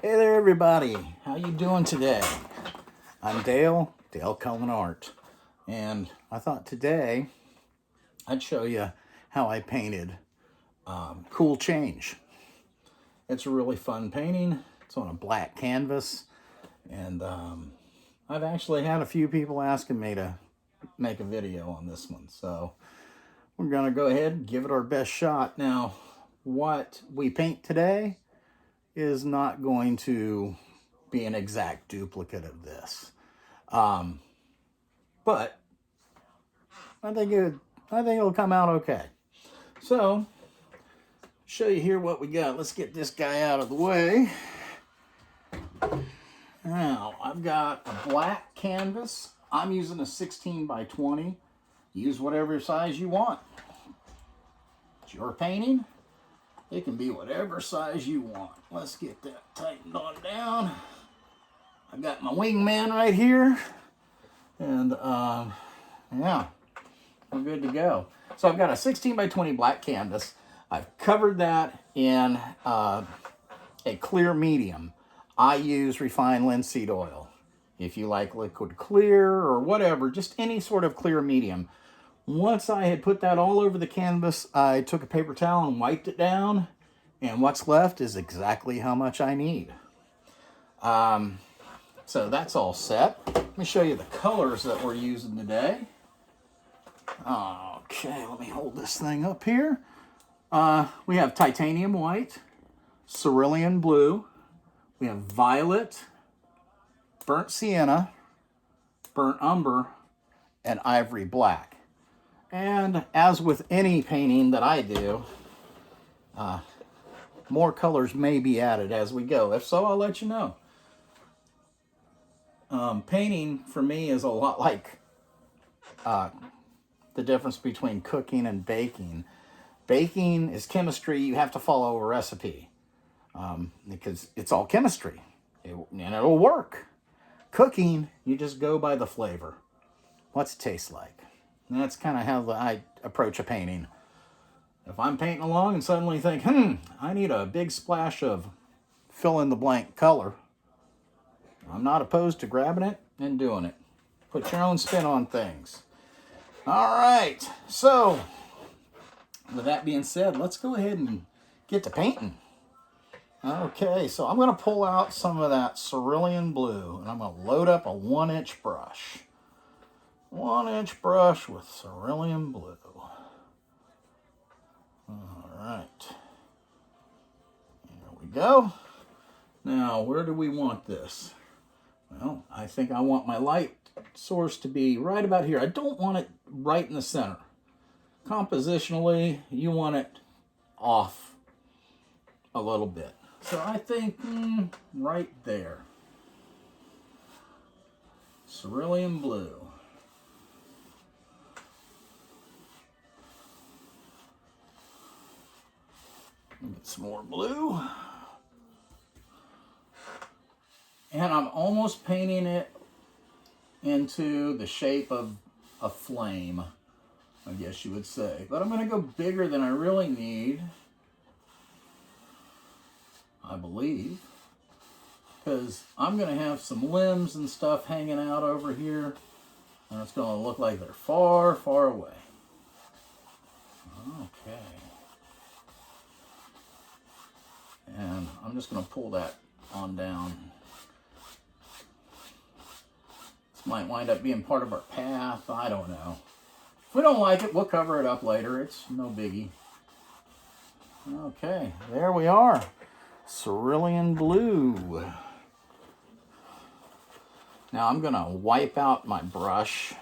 Hey there, everybody. How you doing today? I'm Dale Cullen Art, and I thought today I'd show you how I painted Cool Change. It's a really fun painting. It's on a black canvas, and I've actually had a few people asking me to make a video on this one, so we're gonna go ahead and give it our best shot. Now, what we paint today is not going to be an exact duplicate of this. But I think it'll come out okay. So, show you here what we got. Let's get this guy out of the way. Now, I've got a black canvas. I'm using a 16 by 20. Use whatever size you want. It's your painting. It can be whatever size you want. Let's get that tightened on down. I've got my wingman right here. And yeah, we're good to go. So I've got a 16 by 20 black canvas. I've covered that in a clear medium. I use refined linseed oil. If you like liquid clear or whatever, just any sort of clear medium. Once I had put that all over the canvas, I took a paper towel and wiped it down, and what's left is exactly how much I need. So that's all set. Let me show you the colors that we're using today. Okay, let me hold this thing up here. We have titanium white, cerulean blue, we have violet, burnt sienna, burnt umber, and ivory black. And as with any painting that I do, more colors may be added as we go. If so, I'll let you know. Painting for me is a lot like the difference between cooking and baking. Baking is chemistry. You have to follow a recipe because it's all chemistry, and it'll work. Cooking, you just go by the flavor. What's it taste like? And that's kind of how I approach a painting. If I'm painting along and suddenly think, I need a big splash of fill-in-the-blank color, I'm not opposed to grabbing it and doing it. Put your own spin on things. All right, so with that being said, let's go ahead and get to painting. Okay, so I'm going to pull out some of that cerulean blue, and I'm going to load up a 1-inch brush. 1-inch brush with cerulean blue. All right. There we go. Now, where do we want this? Well, I think I want my light source to be right about here. I don't want it right in the center. Compositionally, you want it off a little bit. So I think right there. Cerulean blue. Get some more blue. And I'm almost painting it into the shape of a flame, I guess you would say. But I'm going to go bigger than I really need, I believe, because I'm going to have some limbs and stuff hanging out over here, and it's going to look like they're far, far away. Okay. And I'm just going to pull that on down. This might wind up being part of our path. I don't know. If we don't like it, we'll cover it up later. It's no biggie. Okay, there we are. Cerulean blue. Now I'm going to wipe out my brush.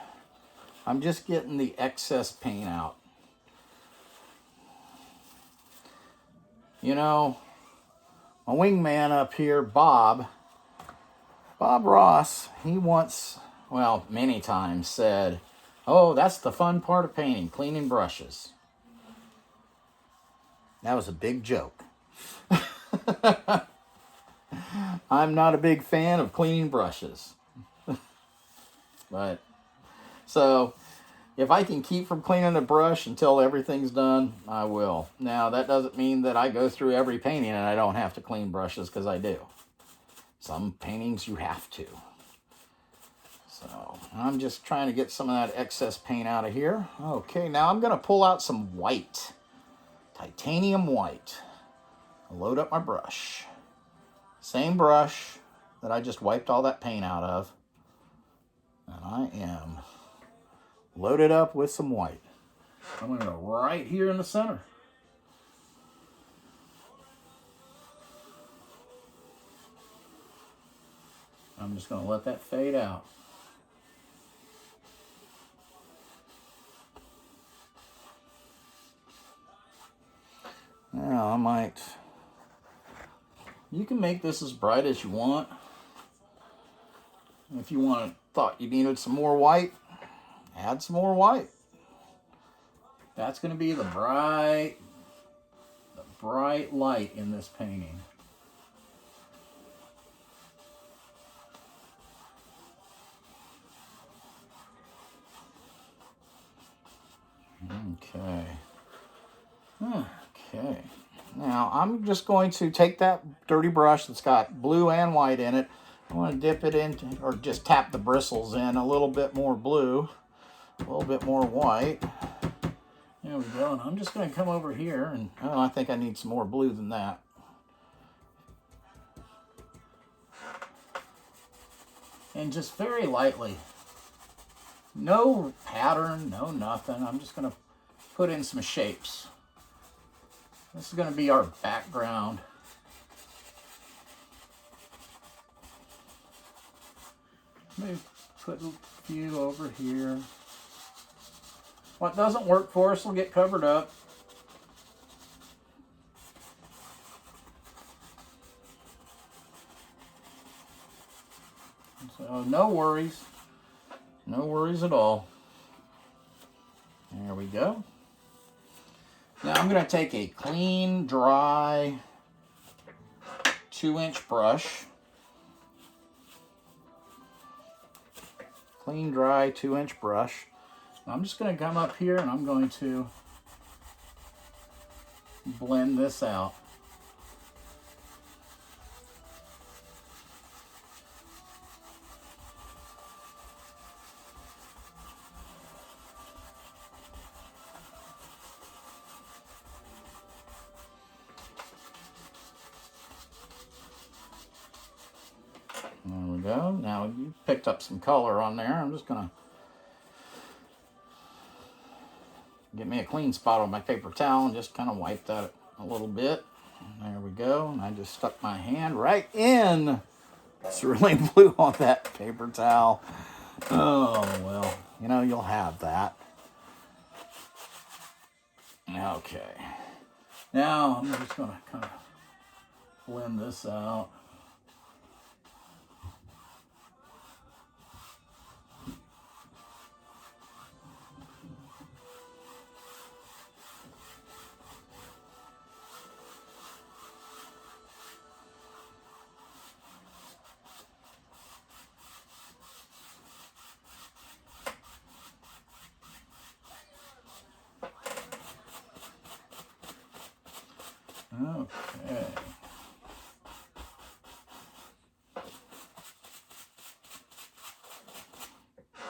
I'm just getting the excess paint out. You know, my wingman up here, Bob Ross, he once, well, many times said, oh, that's the fun part of painting, cleaning brushes. That was a big joke. I'm not a big fan of cleaning brushes. But, so, if I can keep from cleaning a brush until everything's done, I will. Now, that doesn't mean that I go through every painting and I don't have to clean brushes, because I do. Some paintings you have to. So I'm just trying to get some of that excess paint out of here. Okay, now I'm going to pull out some white, titanium white. I'll load up my brush. Same brush that I just wiped all that paint out of. And I am loaded up with some white. I'm going to go right here in the center. I'm just going to let that fade out. Now you can make this as bright as you want. If you thought you needed some more white, add some more white. That's going to be the bright light in this painting. Okay. Now I'm just going to take that dirty brush that's got blue and white in it. I want to dip it into, or just tap the bristles in a little bit more blue, a little bit more white. There we go. And I'm just going to come over here and, I think I need some more blue than that. And just very lightly. No pattern, no nothing. I'm just going to put in some shapes. This is going to be our background. Maybe put a few over here. What doesn't work for us will get covered up. So no worries. No worries at all. There we go. Now I'm going to take a clean, dry 2-inch brush. Clean, dry 2-inch brush. I'm just going to come up here and I'm going to blend this out. There we go. Now you picked up some color on there. I'm just going to get me a clean spot on my paper towel and just kind of wipe that a little bit. There we go. And I just stuck my hand right in cerulean blue on that paper towel. Oh, well, you'll have that. Okay. Now I'm just going to kind of blend this out. Okay.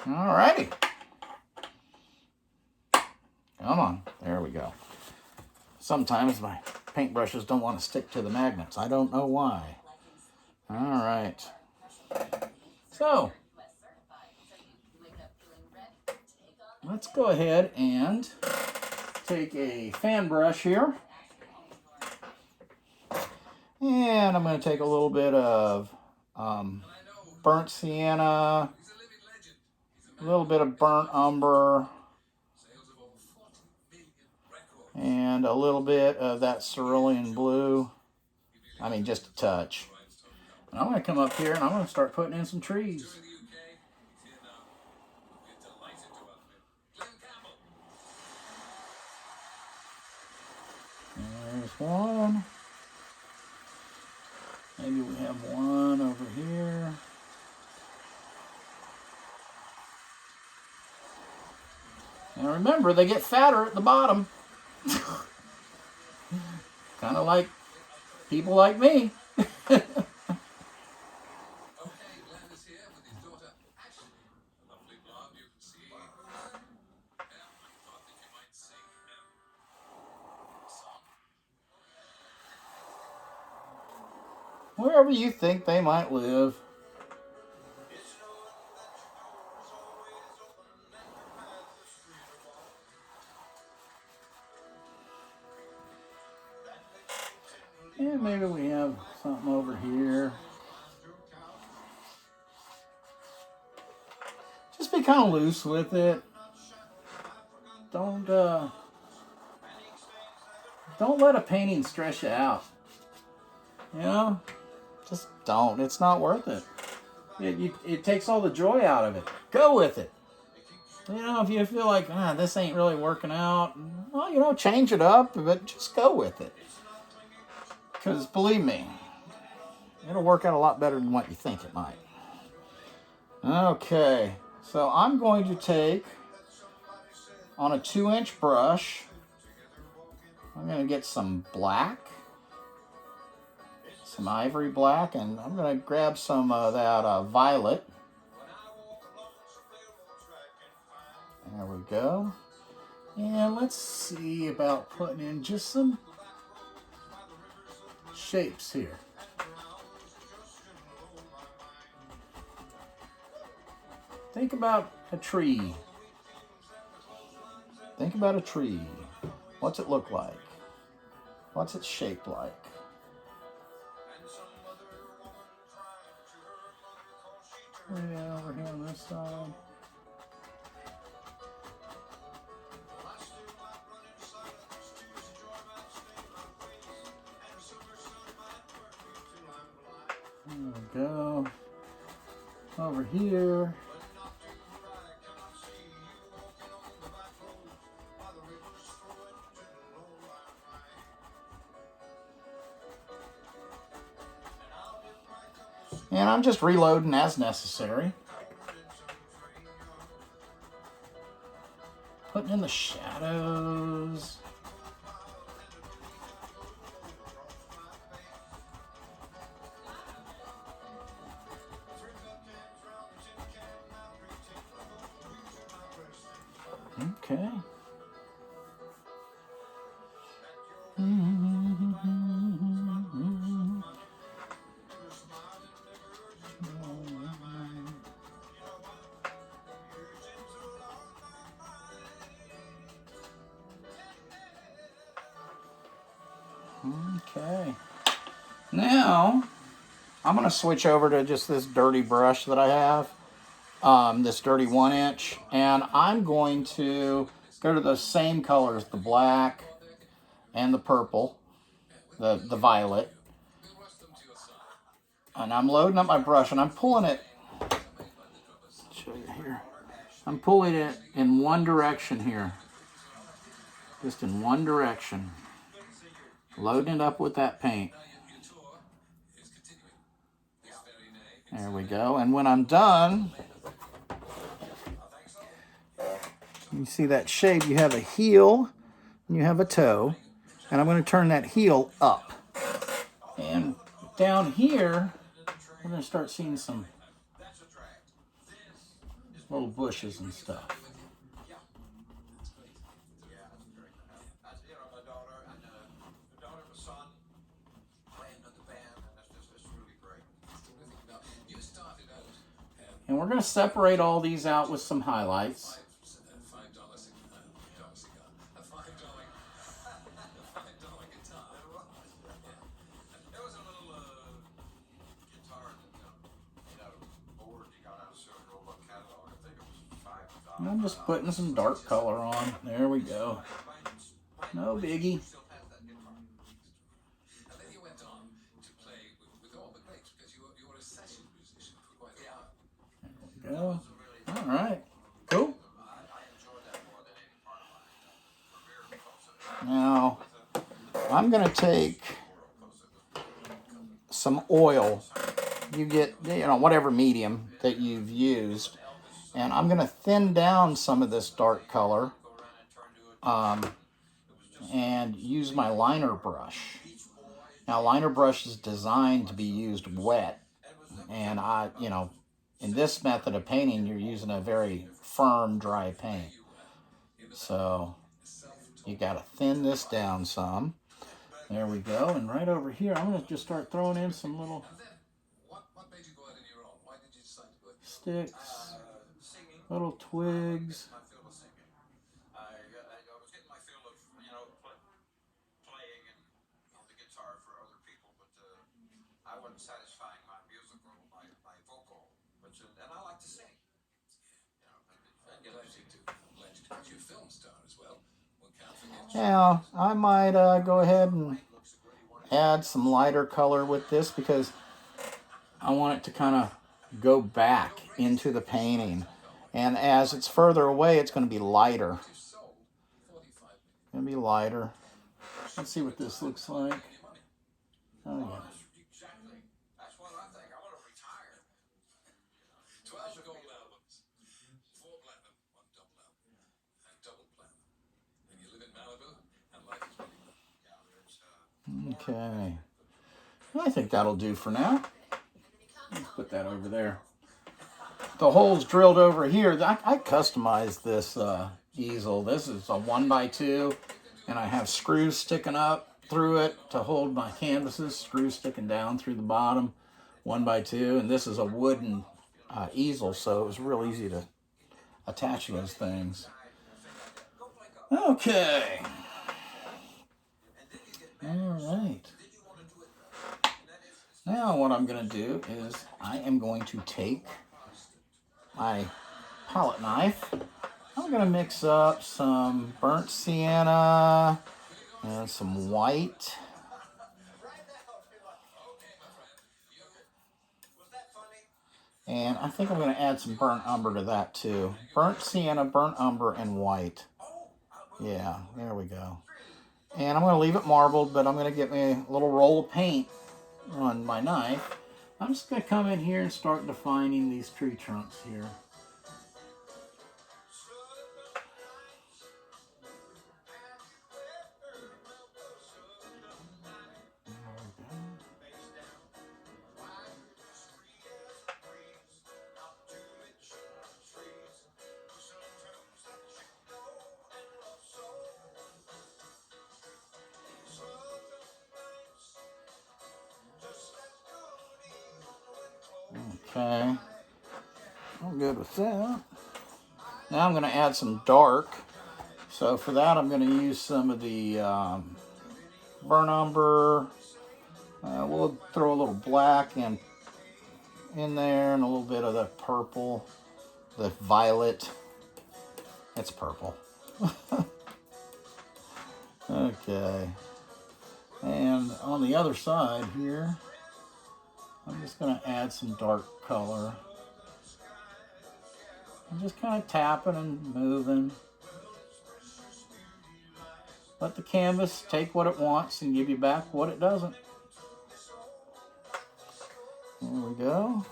Alrighty. Come on. There we go. Sometimes my paintbrushes don't want to stick to the magnets. I don't know why. Alright. So, let's go ahead and take a fan brush here. And I'm going to take a little bit of burnt sienna, a little bit of burnt umber, and a little bit of that cerulean blue. I mean, just a touch. And I'm going to come up here and I'm going to start putting in some trees. There's one. Maybe we have one over here. Now remember, they get fatter at the bottom. Kind of like people like me. wherever you think they might live. And maybe we have something over here. Just be kind of loose with it. Don't let a painting stress you out. You know, just don't. It's not worth it. It takes all the joy out of it. Go with it. You know, if you feel like, this ain't really working out, well, you know, change it up, but just go with it. Because believe me, it'll work out a lot better than what you think it might. Okay, so I'm going to take, on a 2-inch brush, I'm going to get some black, some ivory black, and I'm going to grab some of that violet. There we go. And let's see about putting in just some shapes here. Think about a tree. Think about a tree. What's it look like? What's it shaped like? Yeah, over here on this side. There we go. Over here. And I'm just reloading as necessary. Putting in the shadows. Okay. Okay. Now, I'm going to switch over to just this dirty brush that I have, this dirty 1-inch, and I'm going to go to the same colors, the black and the purple, the violet, and I'm loading up my brush, and I'm pulling it, show you here, I'm pulling it in one direction here, just in one direction, loading it up with that paint. There we go. And when I'm done, you see that shape, you have a heel and you have a toe. And I'm going to turn that heel up. And down here, we're going to start seeing some little bushes and stuff. And we're going to separate all these out with some highlights. And I'm just putting some dark color on. There we go. No biggie. There we go. All right. Cool. Now, I'm going to take some oil. You get, whatever medium that you've used. And I'm going to thin down some of this dark color and use my liner brush. Now, liner brush is designed to be used wet. And in this method of painting, you're using a very firm, dry paint. So you got to thin this down some. There we go. And right over here, I'm going to just start throwing in some little sticks, little twigs. Now, I might go ahead and add some lighter color with this because I want it to kind of go back into the painting. And as it's further away, it's going to be lighter. It's going to be lighter. Let's see what this looks like. Oh, yeah. Okay. I think that'll do for now. Let's put that over there. The holes drilled over here. I customized this easel. This is a 1x2, and I have screws sticking up through it to hold my canvases. Screws sticking down through the bottom, 1x2, and this is a wooden easel, so it was real easy to attach those things. Okay. All right. Now what I'm going to do is I am going to take my palette knife. I'm going to mix up some burnt sienna and some white. And I think I'm going to add some burnt umber to that too. Burnt sienna, burnt umber, and white. Yeah, there we go. And I'm going to leave it marbled, but I'm going to get me a little roll of paint on my knife. I'm just going to come in here and start defining these tree trunks here. Okay, I'm good with that. Now I'm going to add some dark. So for that, I'm going to use some of the burnt umber. We'll throw a little black in there and a little bit of the purple, the violet. It's purple. Okay. And on the other side here, I'm just going to add some dark color. I'm just kind of tapping and moving. Let the canvas take what it wants and give you back what it doesn't. There we go.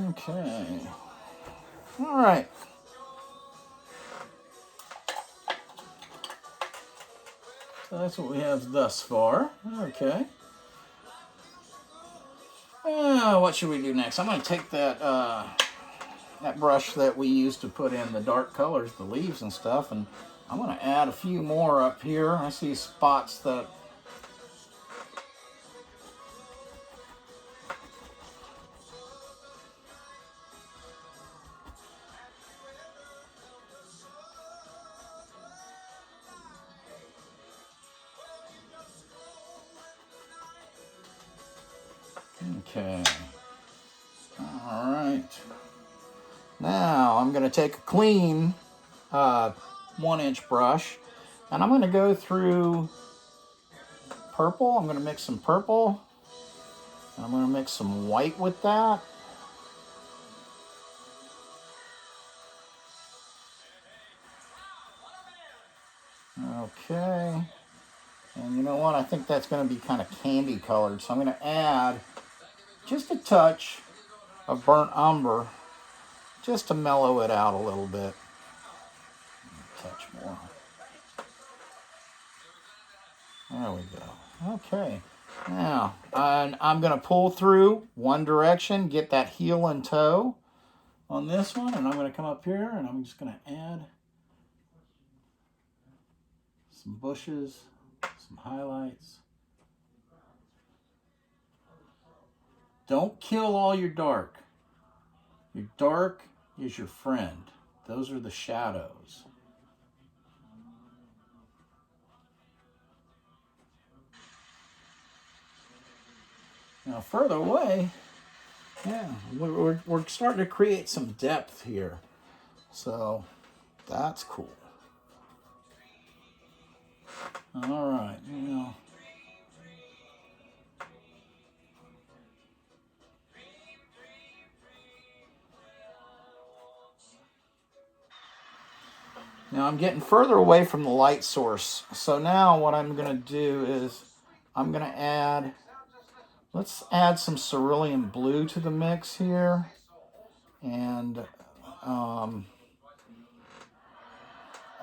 Okay. All right. So that's what we have thus far. Okay. What should we do next? I'm going to take that that brush that we used to put in the dark colors, the leaves and stuff, and I'm going to add a few more up here. I see spots that okay. All right. Now I'm going to take a clean 1-inch brush and I'm going to go through purple. I'm going to mix some purple and I'm going to mix some white with that. Okay. And you know what? I think that's going to be kind of candy colored. So I'm going to add just a touch of burnt umber just to mellow it out a little bit. Touch more. There we go. Okay. Now, I'm going to pull through one direction, get that heel and toe on this one, and I'm going to come up here and I'm just going to add some bushes, some highlights. Don't kill all your dark. Your dark is your friend. Those are the shadows. Now further away, yeah, we're starting to create some depth here. So that's cool. All right, now I'm getting further away from the light source. So now what I'm going to do is I'm going to add, let's add some Cerulean Blue to the mix here. And a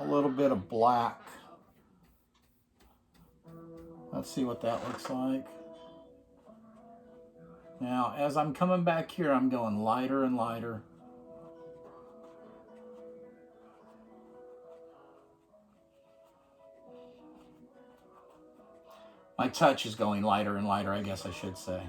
little bit of black. Let's see what that looks like. Now, as I'm coming back here, I'm going lighter and lighter. My touch is going lighter and lighter, I guess I should say.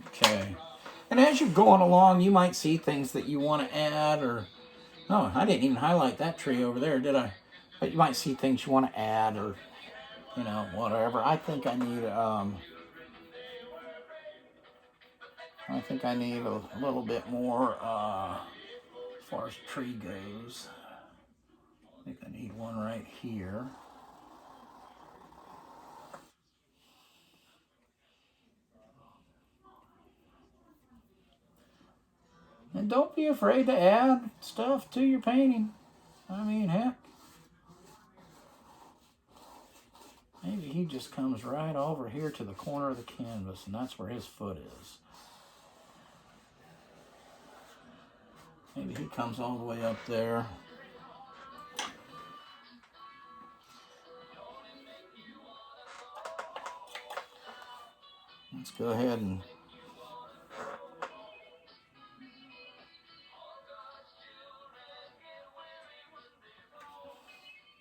Okay. And as you're going along, you might see things that you want to add, or, oh, I didn't even highlight that tree over there, did I? But you might see things you want to add, or, whatever. I think I need a little bit more as far as tree goes. I think I need one right here. And don't be afraid to add stuff to your painting. I mean, heck. Maybe he just comes right over here to the corner of the canvas, and that's where his foot is. Maybe he comes all the way up there. Let's go ahead and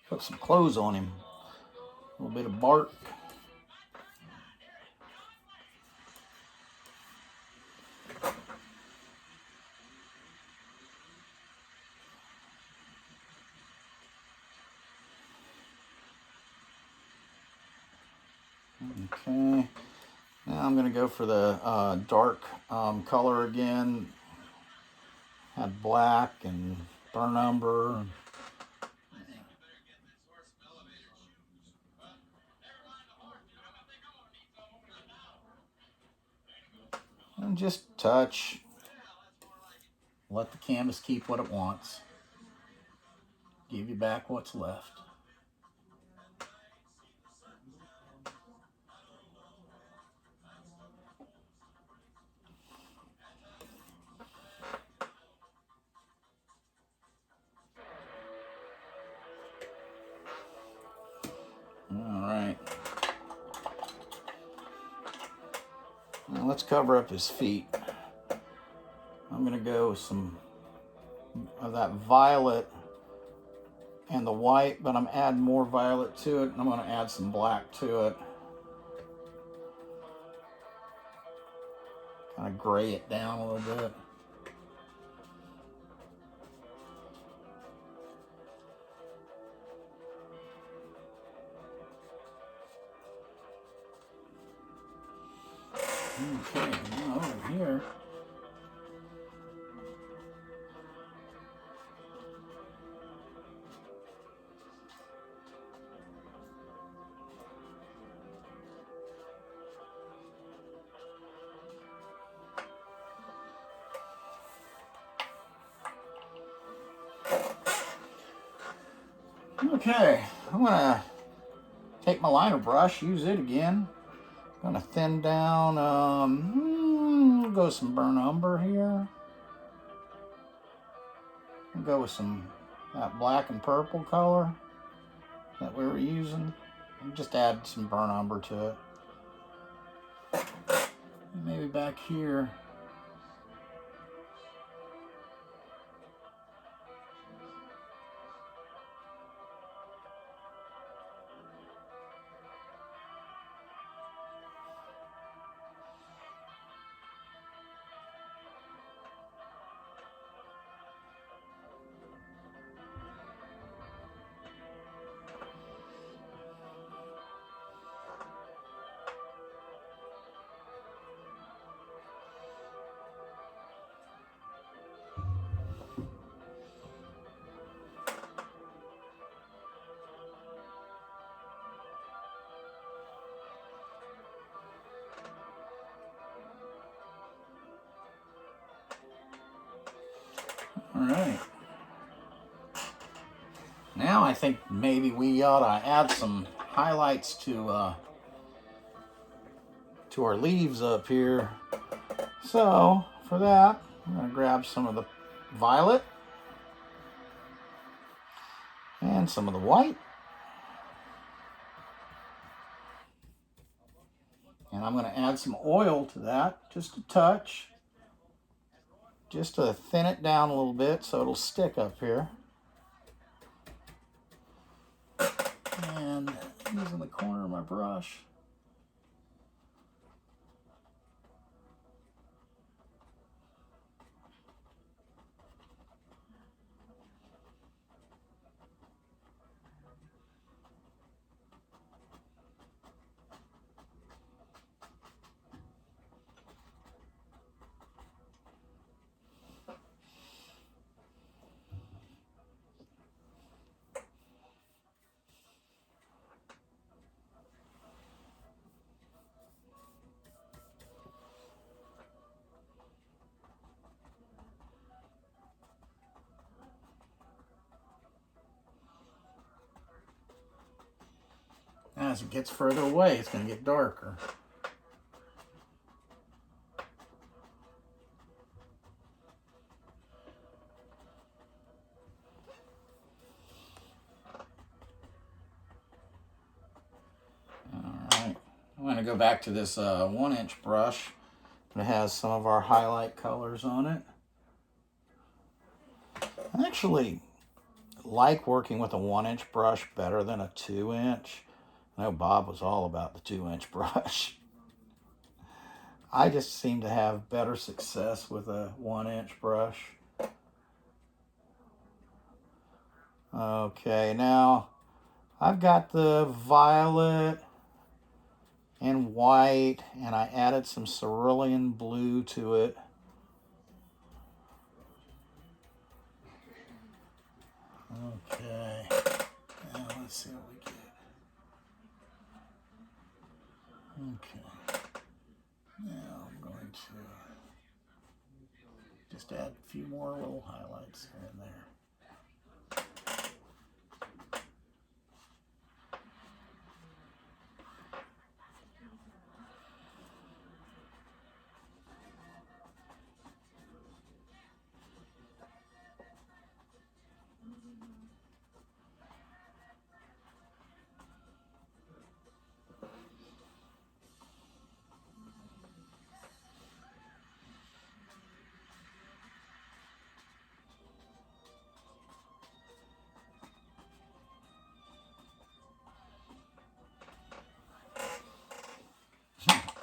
put some clothes on him. A little bit of bark. Okay. Now I'm going to go for the dark color again. Had black and burnt umber. And just touch. Let the canvas keep what it wants. Give you back what's left. All right. Now let's cover up his feet. I'm going to go with some of that violet and the white, but I'm adding more violet to it, and I'm going to add some black to it. Kind of gray it down a little bit. Okay, now over here. Okay, I'm gonna take my liner brush, use it again. I'm gonna thin down, we'll go with some burnt umber here. We'll go with some that black and purple color that we were using. And just add some burnt umber to it. And maybe back here. All right. Now I think maybe we ought to add some highlights to our leaves up here. So for that, I'm going to grab some of the violet and some of the white. And I'm going to add some oil to that, just a touch, just to thin it down a little bit so it'll stick up here. And using the corner of my brush. As it gets further away, it's going to get darker. Alright, I'm going to go back to this 1-inch brush that has some of our highlight colors on it. I actually like working with a 1-inch brush better than a 2-inch. I know Bob was all about the 2-inch brush. I just seem to have better success with a 1-inch brush. Okay, now I've got the violet and white, and I added some cerulean blue to it. Okay, now let's see what we get. Okay, now I'm going to just add a few more little highlights here and there.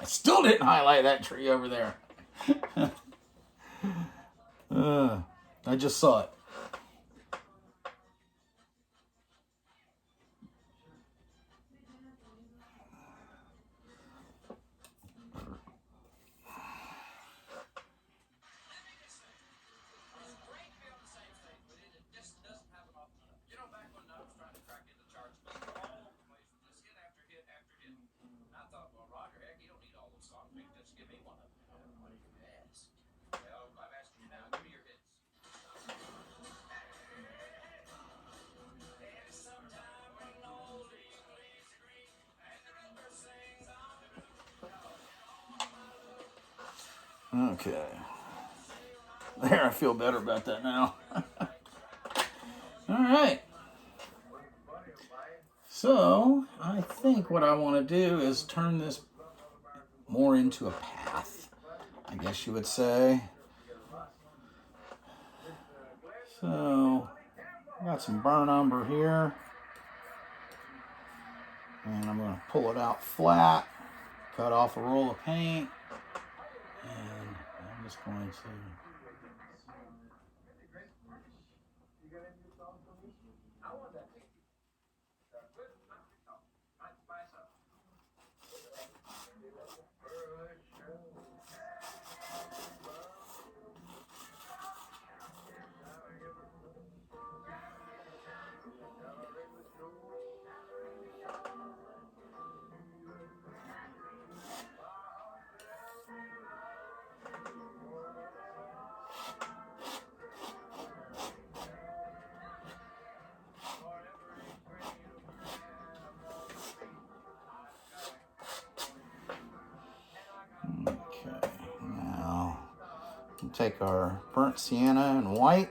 I still didn't highlight that tree over there. I just saw it. Okay. There, I feel better about that now. All right. So, I think what I want to do is turn this more into a path, I guess you would say. So, I got some burnt umber here. And I'm going to pull it out flat, cut off a roll of paint, and I'm just going to... Okay, now we'll take our burnt sienna and white.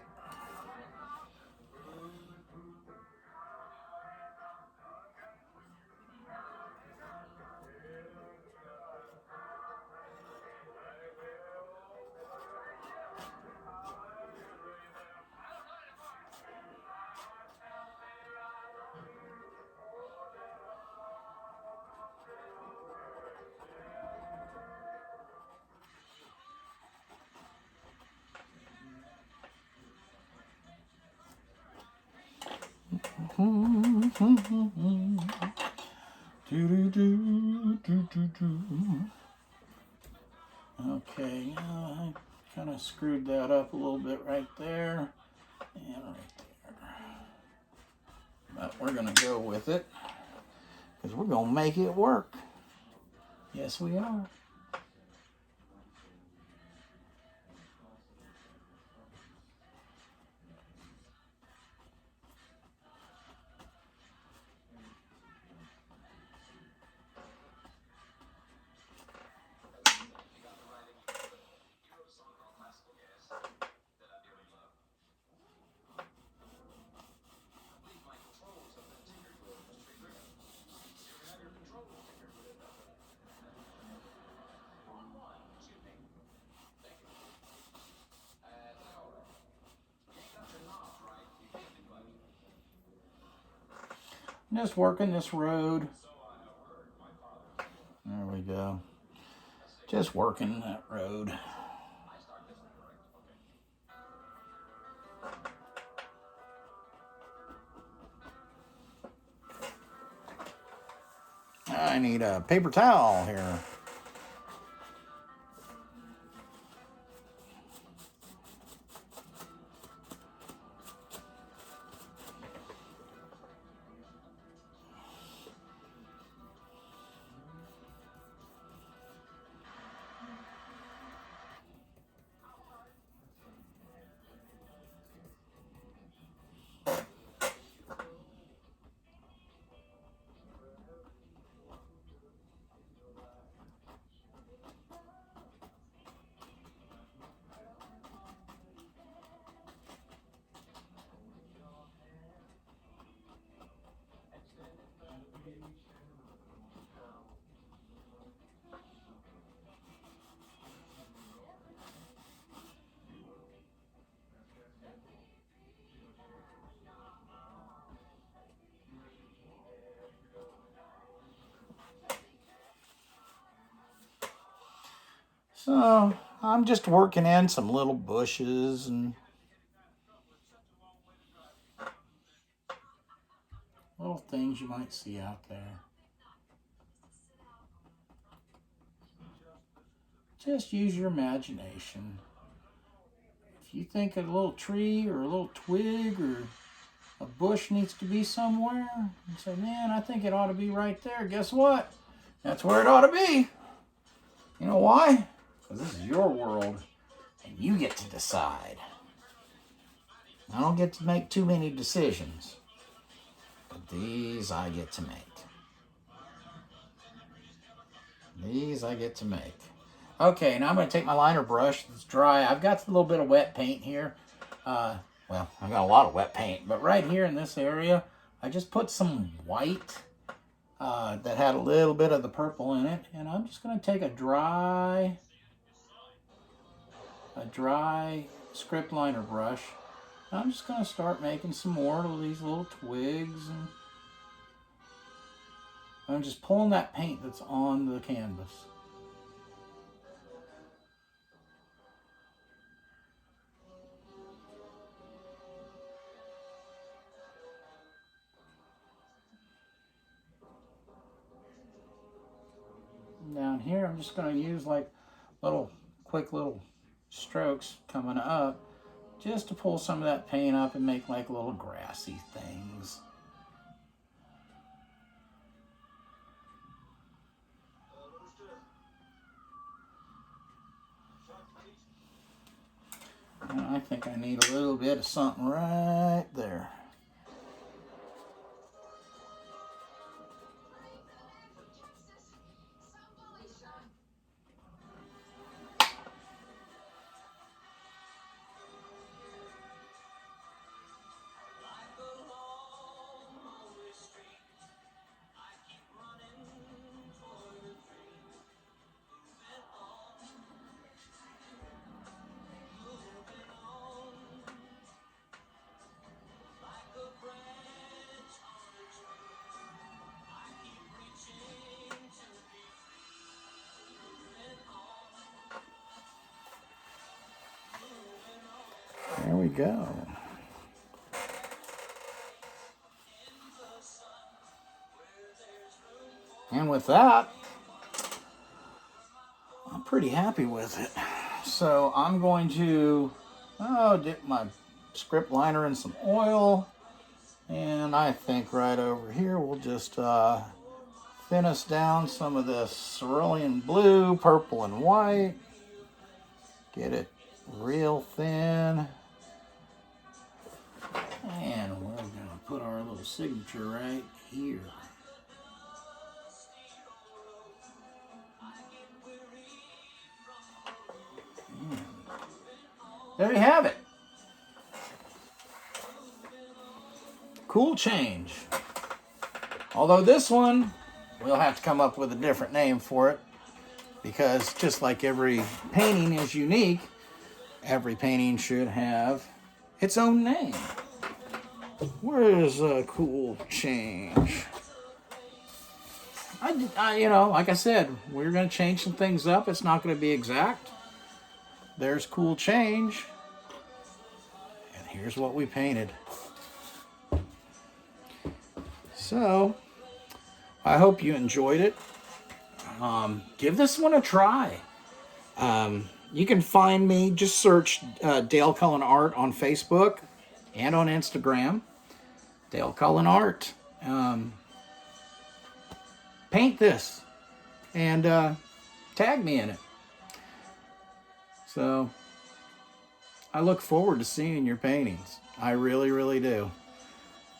Okay, now I kind of screwed that up a little bit right there and right there. But we're going to go with it because we're going to make it work. Yes, we are. Just working this road. There we go. Just working that road. I need a paper towel here. So I'm just working in some little bushes and little things you might see out there. Just use your imagination. If you think a little tree or a little twig or a bush needs to be somewhere, and say, man, I think it ought to be right there. Guess what? That's where it ought to be. You know why? Because this is your world, and you get to decide. I don't get to make too many decisions, but these I get to make. These I get to make. Okay, now I'm going to take my liner brush that's dry. I've got a little bit of wet paint here. Well, I've got a lot of wet paint, but right here in this area, I just put some white that had a little bit of the purple in it, and I'm just going to take a dry script liner brush. I'm just going to start making some more of these little twigs, and I'm just pulling that paint that's on the canvas. Down here, I'm just going to use like quick little strokes coming up just to pull some of that paint up and make like little grassy things. And I think I need a little bit of something right there. There we go. And with that, I'm pretty happy with it. So I'm going to dip my script liner in some oil. And I think right over here we'll just finish down some of this cerulean blue, purple, and white. Get it real thin. And we're going to put our little signature right here. There you have it. Cool change. Although this one, we'll have to come up with a different name for it, because just like every painting is unique, every painting should have its own name. Where's a cool change? Like I said, we're going to change some things up. It's not going to be exact. There's cool change. And here's what we painted. So, I hope you enjoyed it. Give this one a try. You can find me, just search Dale Cullen Art on Facebook and on Instagram. Dale Cullen Art. Paint this and tag me in it. So, I look forward to seeing your paintings. I really, really do.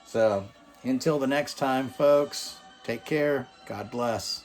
So, until the next time, folks, take care. God bless.